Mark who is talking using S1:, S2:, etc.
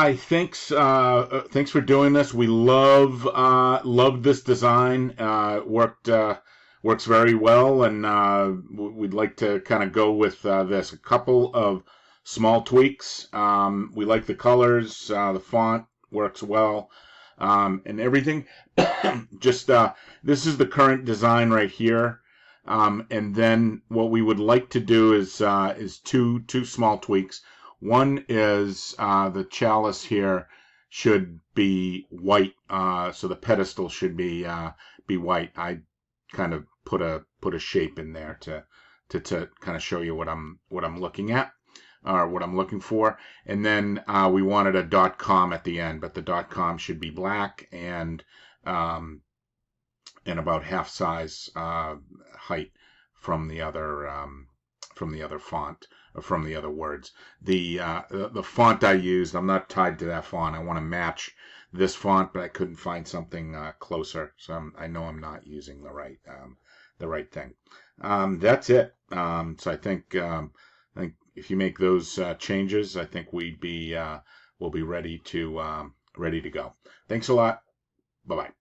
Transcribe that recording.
S1: Hi, thanks for doing this. We love this design. Works very well, and we'd like to kind of go with this. A couple of small tweaks. We like the colors. The font works well, and everything. Just this is the current design right here. And then what we would like to do is two small tweaks. One is the chalice here should be white, so the pedestal should be white. I kind of put a shape in there to kind of show you what I'm looking at, or what I'm looking for. And then we wanted a .com at the end, but the .com should be black um, and about half size height from the other font, or from the other words. The font I used, I'm not tied to that font. I want to match this font, but I couldn't find something closer, so I know I'm not using the right thing. That's it. So I think if you make those changes, I think we'll be ready to go. Thanks a lot. Bye bye.